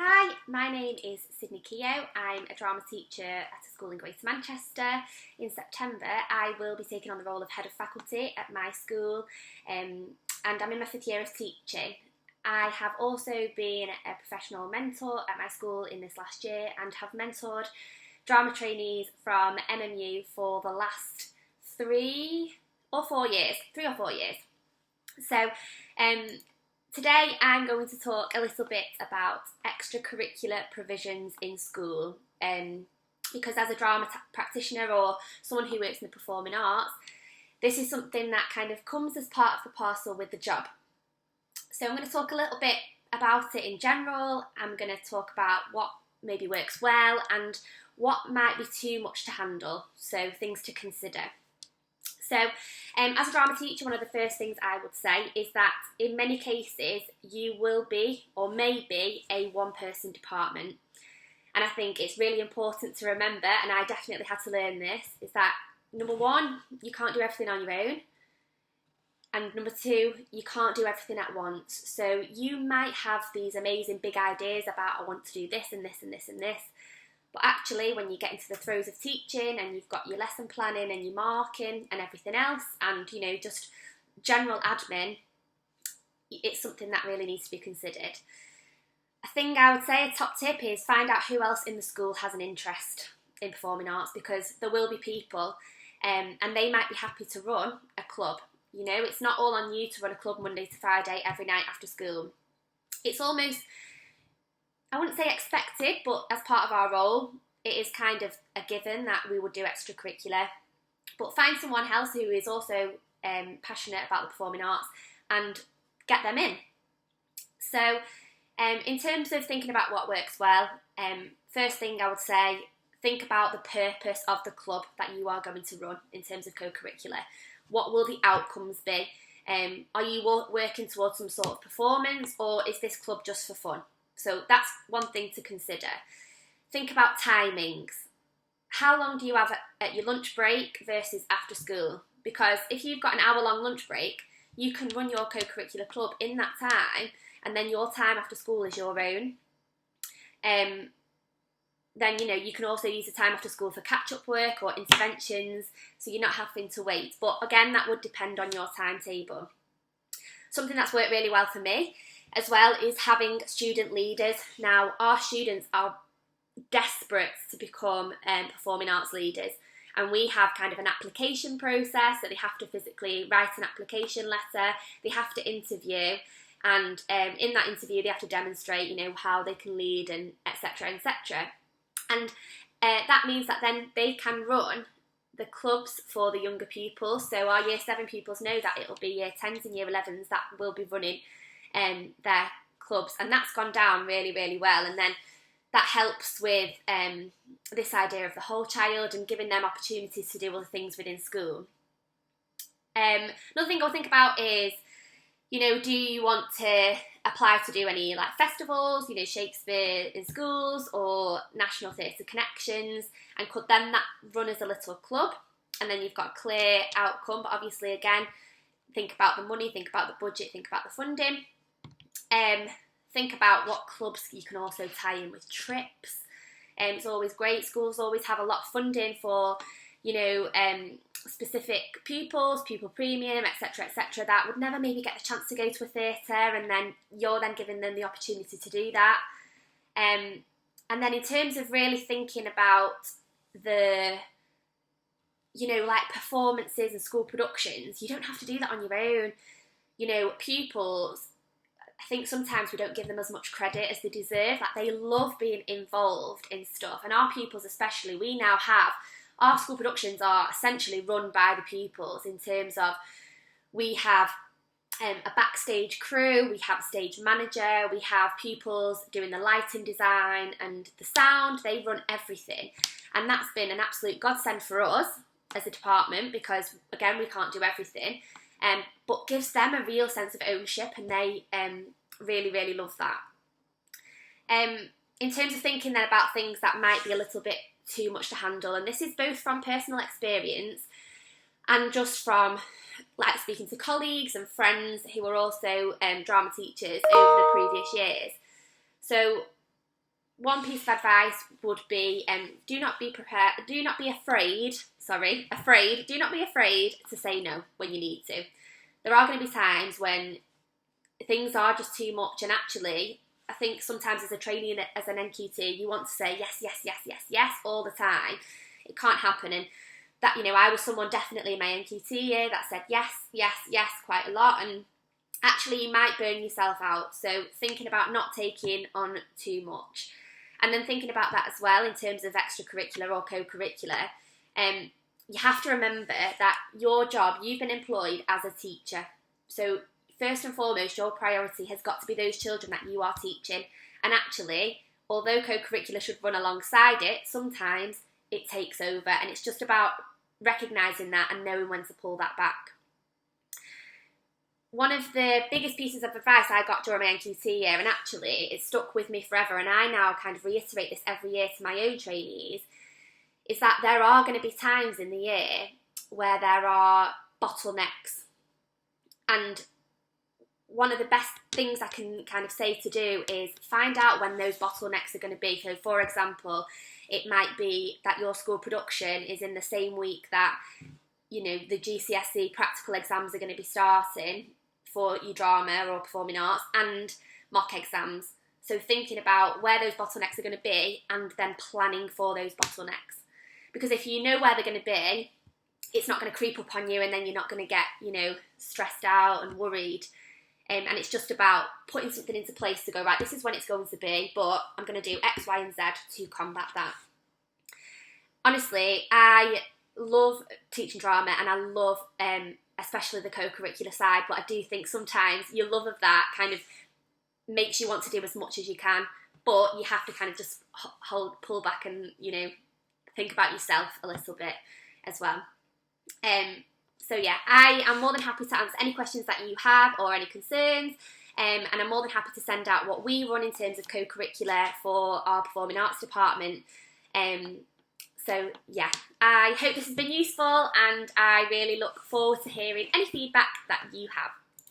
Hi, my name is Sydney Keough. I'm a drama teacher at a school in Greater Manchester. In September, I will be taking on the role of head of faculty at my school, and I'm in my 5th year of teaching. I have also been a professional mentor at my school in this last year and have mentored drama trainees from MMU for the last 3 or 4 years. So, today I'm going to talk a little bit about extracurricular provisions in school, because as a drama practitioner or someone who works in the performing arts, this is something that kind of comes as part of the parcel with the job. So I'm going to talk a little bit about it in general. I'm going to talk about what maybe works well and what might be too much to handle, so things to consider. So, as a drama teacher, one of the first things I would say is that in many cases you will be or may be a one-person department. And I think it's really important to remember, and I definitely had to learn this, is that number one, you can't do everything on your own. And number two, you can't do everything at once. So you might have these amazing big ideas about, I want to do this and this and this and this. But actually, when you get into the throes of teaching and you've got your lesson planning and your marking and everything else and, just general admin, it's something that really needs to be considered. A thing I would say, a top tip, is find out who else in the school has an interest in performing arts, because there will be people and they might be happy to run a club. It's not all on you to run a club Monday to Friday every night after school. It's almost, I wouldn't say expected, but as part of our role, it is kind of a given that we would do extracurricular. But find someone else who is also passionate about the performing arts and get them in. So, in terms of thinking about what works well, first thing I would say, think about the purpose of the club that you are going to run in terms of co-curricular. What will the outcomes be? Are you working towards some sort of performance, or is this club just for fun? So that's one thing to consider. Think about timings. How long do you have at your lunch break versus after school? Because if you've got an hour-long lunch break, you can run your co-curricular club in that time, and then your time after school is your own. Then, you can also use the time after school for catch-up work or interventions, so you're not having to wait. But again, that would depend on your timetable. Something that's worked really well for me as well is having student leaders. Now, our students are desperate to become performing arts leaders, and we have kind of an application process that they have to physically write an application letter, they have to interview, and in that interview they have to demonstrate, how they can lead, and etc, etc. And that means that then they can run the clubs for the younger pupils. So our year 7 pupils know that it'll be year 10s and year 11s that will be running their clubs, and that's gone down really, really well. And then that helps with this idea of the whole child and giving them opportunities to do other things within school. Another thing I'll think about is, do you want to apply to do any festivals, Shakespeare in schools or National Theatre Connections, and could then that run as a little club, and then you've got a clear outcome. But obviously, again, think about the money, think about the budget, think about the funding. Think about what clubs you can also tie in with trips. It's always great. Schools always have a lot of funding for, specific pupils, pupil premium, etc, that would never maybe get the chance to go to a theatre, and then you're then giving them the opportunity to do that. And then in terms of really thinking about the, performances and school productions, you don't have to do that on your own. Pupils, I think sometimes we don't give them as much credit as they deserve. They love being involved in stuff, and our pupils especially, we now have, our school productions are essentially run by the pupils, in terms of we have a backstage crew, we have a stage manager, we have pupils doing the lighting design and the sound. They run everything, and that's been an absolute godsend for us as a department, because again, we can't do everything, but gives them a real sense of ownership, and they really, really love that. In terms of thinking then about things that might be a little bit too much to handle, and this is both from personal experience and just from speaking to colleagues and friends who are also drama teachers over the previous years. So one piece of advice would be do not be afraid to say no when you need to. There are going to be times when things are just too much, and actually I think sometimes as a trainee and as an NQT you want to say yes, yes, yes, yes, yes all the time. It can't happen, and that, you know, I was someone definitely in my NQT year that said yes, yes, yes quite a lot, and actually you might burn yourself out. So thinking about not taking on too much. And then thinking about that as well in terms of extracurricular or co-curricular, you have to remember that your job, you've been employed as a teacher. So first and foremost, your priority has got to be those children that you are teaching. And actually, although co-curricular should run alongside it, sometimes it takes over. And it's just about recognising that and knowing when to pull that back. One of the biggest pieces of advice I got during my NQT year, and actually it stuck with me forever, and I now kind of reiterate this every year to my own trainees, is that there are going to be times in the year where there are bottlenecks. And one of the best things I can kind of say to do is find out when those bottlenecks are going to be. So for example, it might be that your school production is in the same week that, you know, the GCSE practical exams are going to be starting for your drama or performing arts, and mock exams. So thinking about where those bottlenecks are going to be and then planning for those bottlenecks. Because if you know where they're going to be, it's not going to creep up on you, and then you're not going to get, you know, stressed out and worried. And it's just about putting something into place to go, right, this is when it's going to be, but I'm going to do X, Y, and Z to combat that. Honestly, I love teaching drama, and I love especially the co-curricular side, but I do think sometimes your love of that kind of makes you want to do as much as you can, but you have to kind of just pull back and, you know, think about yourself a little bit as well. So yeah, I am more than happy to answer any questions that you have or any concerns, and I'm more than happy to send out what we run in terms of co-curricular for our performing arts department. So yeah, I hope this has been useful, and I really look forward to hearing any feedback that you have.